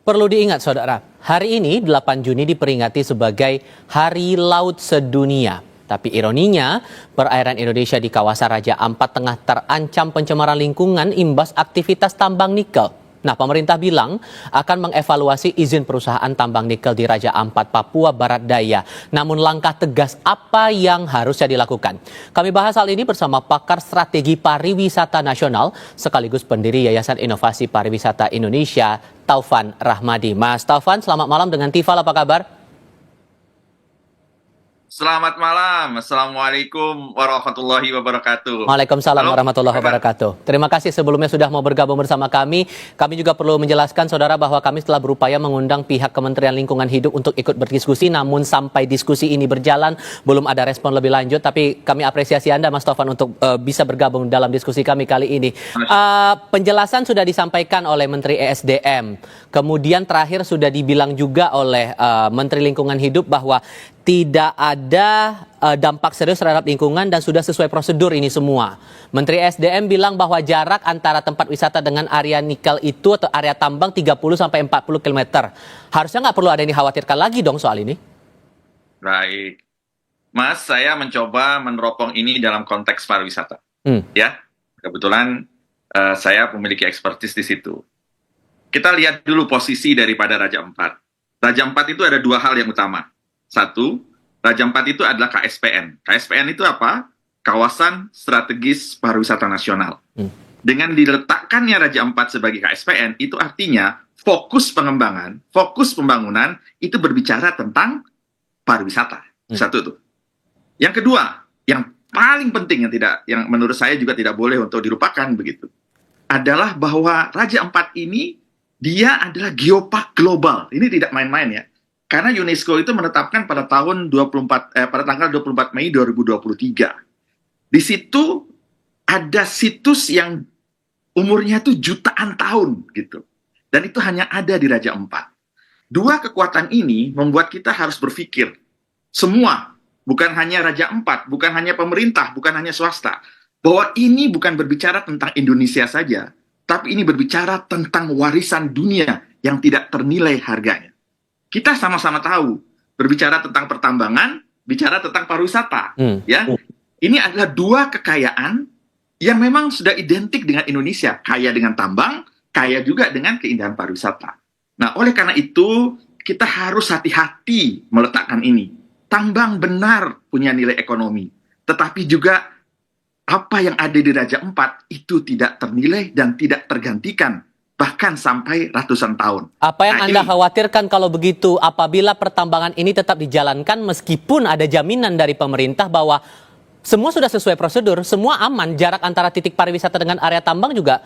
Perlu diingat saudara, hari ini 8 Juni diperingati sebagai Hari Laut Sedunia. Tapi ironinya, perairan Indonesia di kawasan Raja Ampat tengah terancam pencemaran lingkungan imbas aktivitas tambang nikel. Nah, pemerintah bilang akan mengevaluasi izin perusahaan tambang nikel di Raja Ampat, Papua Barat Daya. Namun langkah tegas apa yang harusnya dilakukan? Kami bahas hal ini bersama pakar strategi pariwisata nasional sekaligus pendiri Yayasan Inovasi Pariwisata Indonesia, Taufan Rahmadi. Mas Taufan, selamat malam dengan Tifal, apa kabar? Selamat malam. Assalamualaikum warahmatullahi wabarakatuh. Waalaikumsalam Halo, warahmatullahi wabarakatuh. Terima kasih sebelumnya sudah mau bergabung bersama kami. Kami juga perlu menjelaskan saudara bahwa kami telah berupaya mengundang pihak Kementerian Lingkungan Hidup untuk ikut berdiskusi. Namun sampai diskusi ini berjalan belum ada respon lebih lanjut. Tapi kami apresiasi Anda Mas Taufan untuk bisa bergabung dalam diskusi kami kali ini. Penjelasan sudah disampaikan oleh Menteri ESDM. Kemudian terakhir sudah dibilang juga oleh Menteri Lingkungan Hidup bahwa tidak ada dampak serius terhadap lingkungan dan sudah sesuai prosedur ini semua. Menteri SDM bilang bahwa jarak antara tempat wisata dengan area nikel itu atau area tambang 30-40 km. Harusnya nggak perlu ada yang dikhawatirkan lagi dong soal ini. Baik. Mas, saya mencoba meneropong ini dalam konteks pariwisata. Ya, kebetulan saya memiliki expertise di situ. Kita lihat dulu posisi daripada Raja Ampat. Raja Ampat itu ada dua hal yang utama. Satu, Raja Ampat itu adalah KSPN. KSPN itu apa? Kawasan Strategis Pariwisata Nasional. Dengan diletakkannya Raja Ampat sebagai KSPN, itu artinya fokus pengembangan, fokus pembangunan, itu berbicara tentang pariwisata. Satu tuh. Yang kedua, yang paling penting yang menurut saya juga tidak boleh untuk dilupakan begitu, adalah bahwa Raja Ampat ini, dia adalah geopark global. Ini tidak main-main ya. Karena UNESCO itu menetapkan pada tanggal 24 Mei 2023. Di situ ada situs yang umurnya itu jutaan tahun gitu. Dan itu hanya ada di Raja Ampat. Dua kekuatan ini membuat kita harus berpikir semua, bukan hanya Raja Ampat, bukan hanya pemerintah, bukan hanya swasta, bahwa ini bukan berbicara tentang Indonesia saja, tapi ini berbicara tentang warisan dunia yang tidak ternilai harganya. Kita sama-sama tahu, berbicara tentang pertambangan, bicara tentang pariwisata. Ya, ini adalah dua kekayaan yang memang sudah identik dengan Indonesia. Kaya dengan tambang, kaya juga dengan keindahan pariwisata. Nah, oleh karena itu, kita harus hati-hati meletakkan ini. Tambang benar punya nilai ekonomi. Tetapi juga apa yang ada di Raja Ampat itu tidak ternilai dan tidak tergantikan. Bahkan sampai ratusan tahun. Apa yang Anda khawatirkan kalau begitu apabila pertambangan ini tetap dijalankan meskipun ada jaminan dari pemerintah bahwa semua sudah sesuai prosedur, semua aman, jarak antara titik pariwisata dengan area tambang juga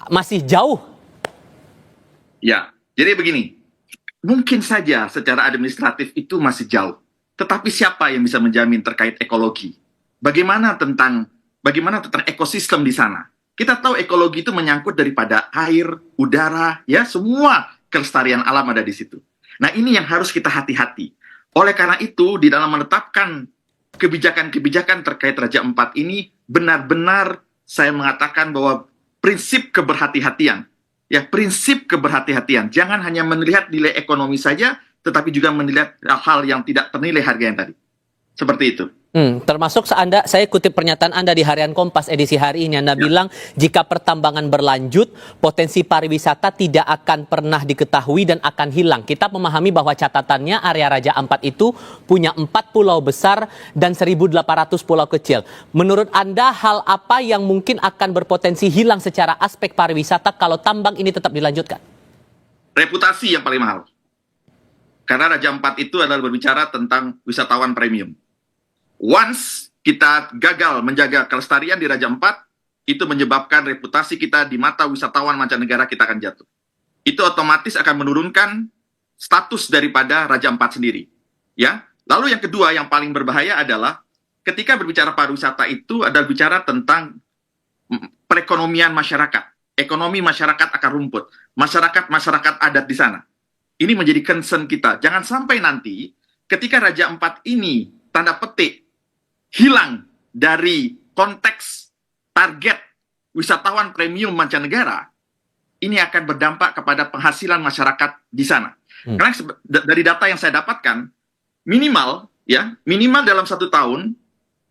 masih jauh? Ya, jadi begini, mungkin saja secara administratif itu masih jauh. Tetapi siapa yang bisa menjamin terkait ekologi? Bagaimana tentang ekosistem di sana? Kita tahu ekologi itu menyangkut daripada air, udara, ya semua kelestarian alam ada di situ. Nah, ini yang harus kita hati-hati. Oleh karena itu, di dalam menetapkan kebijakan-kebijakan terkait Raja Ampat ini, benar-benar saya mengatakan bahwa prinsip keberhati-hatian. Ya, prinsip keberhati-hatian. Jangan hanya melihat nilai ekonomi saja, tetapi juga melihat hal yang tidak ternilai harga yang tadi. Seperti itu. Termasuk saya kutip pernyataan Anda di Harian Kompas edisi hari ini. Anda bilang jika pertambangan berlanjut, potensi pariwisata tidak akan pernah diketahui dan akan hilang. Kita memahami bahwa catatannya area Raja Ampat itu punya 4 pulau besar dan 1.800 pulau kecil. Menurut Anda hal apa yang mungkin akan berpotensi hilang secara aspek pariwisata kalau tambang ini tetap dilanjutkan? Reputasi yang paling mahal. Karena Raja Ampat itu adalah berbicara tentang wisatawan premium. Once kita gagal menjaga kelestarian di Raja Ampat, itu menyebabkan reputasi kita di mata wisatawan mancanegara kita akan jatuh. Itu otomatis akan menurunkan status daripada Raja Ampat sendiri. Ya. Lalu yang kedua yang paling berbahaya adalah ketika berbicara pariwisata itu adalah bicara tentang perekonomian masyarakat. Ekonomi masyarakat akan rumput. Masyarakat adat di sana. Ini menjadi concern kita. Jangan sampai nanti ketika Raja Ampat ini tanda petik hilang dari konteks target wisatawan premium mancanegara, ini akan berdampak kepada penghasilan masyarakat di sana. Karena dari data yang saya dapatkan, minimal dalam 1 tahun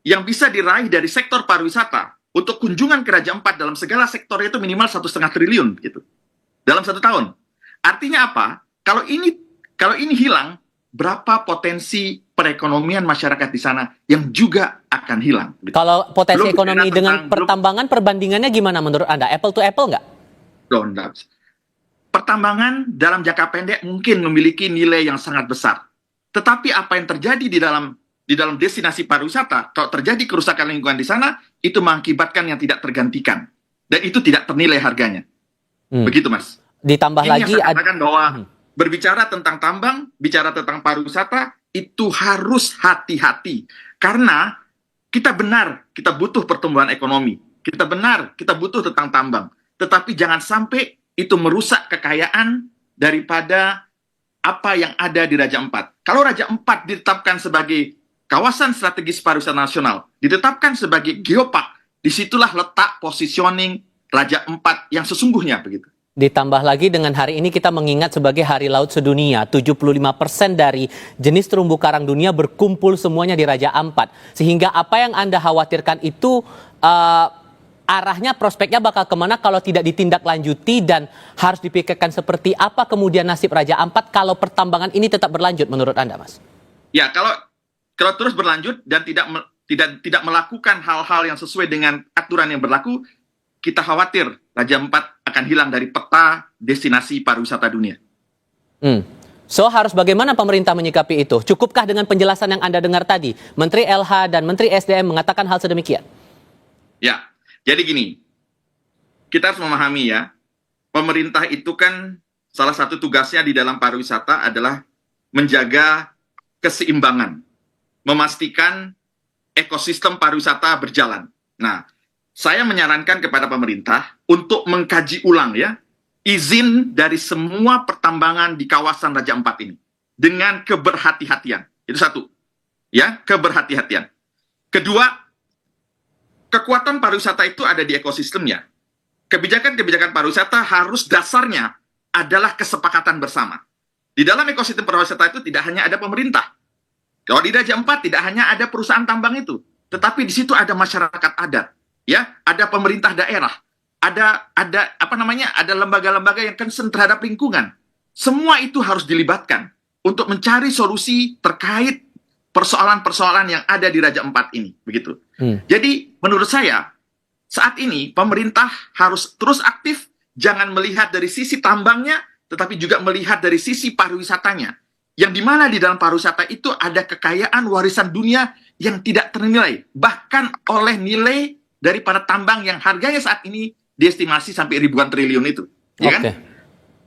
yang bisa diraih dari sektor pariwisata untuk kunjungan ke Raja Ampat dalam segala sektor itu minimal 1,5 triliun gitu dalam 1 tahun. Artinya apa? Kalau ini hilang, berapa potensi perekonomian masyarakat di sana yang juga akan hilang? Gitu. Kalau potensi Belum ekonomi bicara dengan tentang- pertambangan, perbandingannya gimana menurut Anda? Apple to apple nggak? Pertambangan dalam jangka pendek mungkin memiliki nilai yang sangat besar. Tetapi apa yang terjadi di dalam destinasi pariwisata, kalau terjadi kerusakan lingkungan di sana, itu mengakibatkan yang tidak tergantikan. Dan itu tidak ternilai harganya. Begitu, Mas. Ditambah Ini lagi yang saya katakan bahwa berbicara tentang tambang, bicara tentang pariwisata, itu harus hati-hati. Karena kita butuh pertumbuhan ekonomi. Kita butuh tentang tambang. Tetapi jangan sampai itu merusak kekayaan daripada apa yang ada di Raja Ampat. Kalau Raja Ampat ditetapkan sebagai kawasan strategis pariwisata nasional, ditetapkan sebagai geopark, disitulah letak positioning Raja Ampat yang sesungguhnya begitu. Ditambah lagi dengan hari ini kita mengingat sebagai Hari Laut Sedunia, 75% dari jenis terumbu karang dunia berkumpul semuanya di Raja Ampat. Sehingga apa yang Anda khawatirkan itu arahnya, prospeknya bakal kemana kalau tidak ditindaklanjuti, dan harus dipikirkan seperti apa kemudian nasib Raja Ampat kalau pertambangan ini tetap berlanjut menurut Anda, Mas? Ya, kalau terus berlanjut dan tidak melakukan hal-hal yang sesuai dengan aturan yang berlaku, kita khawatir Raja Ampat akan hilang dari peta destinasi pariwisata dunia. So, harus bagaimana pemerintah menyikapi itu? Cukupkah dengan penjelasan yang Anda dengar tadi? Menteri LH dan Menteri SDM mengatakan hal sedemikian. Ya, jadi gini, kita harus memahami ya, pemerintah itu kan salah satu tugasnya di dalam pariwisata adalah menjaga keseimbangan, memastikan ekosistem pariwisata berjalan. Nah, saya menyarankan kepada pemerintah untuk mengkaji ulang ya, izin dari semua pertambangan di kawasan Raja Ampat ini dengan keberhati-hatian. Itu satu, ya, keberhati-hatian. Kedua, kekuatan pariwisata itu ada di ekosistemnya. Kebijakan-kebijakan pariwisata harus dasarnya adalah kesepakatan bersama. Di dalam ekosistem pariwisata itu tidak hanya ada pemerintah. Kalau di Raja Ampat tidak hanya ada perusahaan tambang itu, tetapi di situ ada masyarakat adat, ya, ada pemerintah daerah, ada lembaga-lembaga yang concern terhadap lingkungan. Semua itu harus dilibatkan untuk mencari solusi terkait persoalan-persoalan yang ada di Raja Ampat ini, begitu. Jadi menurut saya saat ini pemerintah harus terus aktif, jangan melihat dari sisi tambangnya, tetapi juga melihat dari sisi pariwisatanya. Yang dimana di dalam pariwisata itu ada kekayaan warisan dunia yang tidak ternilai, bahkan oleh nilai daripada tambang yang harganya saat ini diestimasi sampai ribuan triliun itu, ya kan?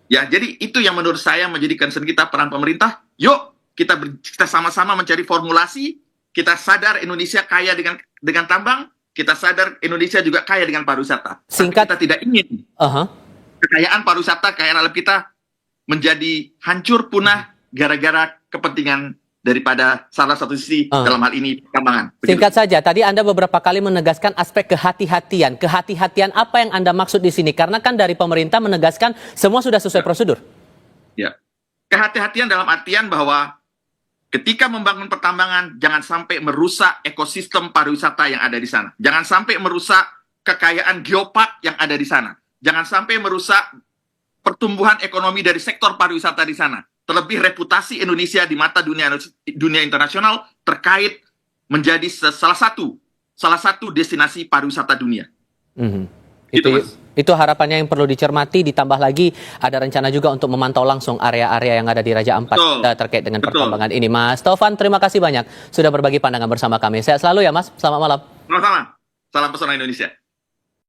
Ya, jadi itu yang menurut saya menjadi concern kita, peran pemerintah. Yuk kita sama-sama mencari formulasi. Kita sadar Indonesia kaya dengan tambang, kita sadar Indonesia juga kaya dengan pariwisata. Singkat, tapi kita tidak ingin kekayaan pariwisata, kekayaan alam kita menjadi hancur punah gara-gara kepentingan daripada salah satu sisi dalam hal ini pertambangan. Singkat saja, tadi Anda beberapa kali menegaskan aspek kehati-hatian. Kehati-hatian apa yang Anda maksud di sini? Karena kan dari pemerintah menegaskan semua sudah sesuai prosedur. Ya, kehati-hatian dalam artian bahwa ketika membangun pertambangan, jangan sampai merusak ekosistem pariwisata yang ada di sana. Jangan sampai merusak kekayaan geopark yang ada di sana. Jangan sampai merusak pertumbuhan ekonomi dari sektor pariwisata di sana. Terlebih reputasi Indonesia di mata dunia internasional terkait menjadi salah satu destinasi pariwisata dunia. Itu harapannya yang perlu dicermati, ditambah lagi ada rencana juga untuk memantau langsung area-area yang ada di Raja Ampat terkait dengan pertambangan ini. Mas Taufan, terima kasih banyak sudah berbagi pandangan bersama kami. Sehat selalu ya Mas, selamat malam. Sama-sama, salam pesona Indonesia.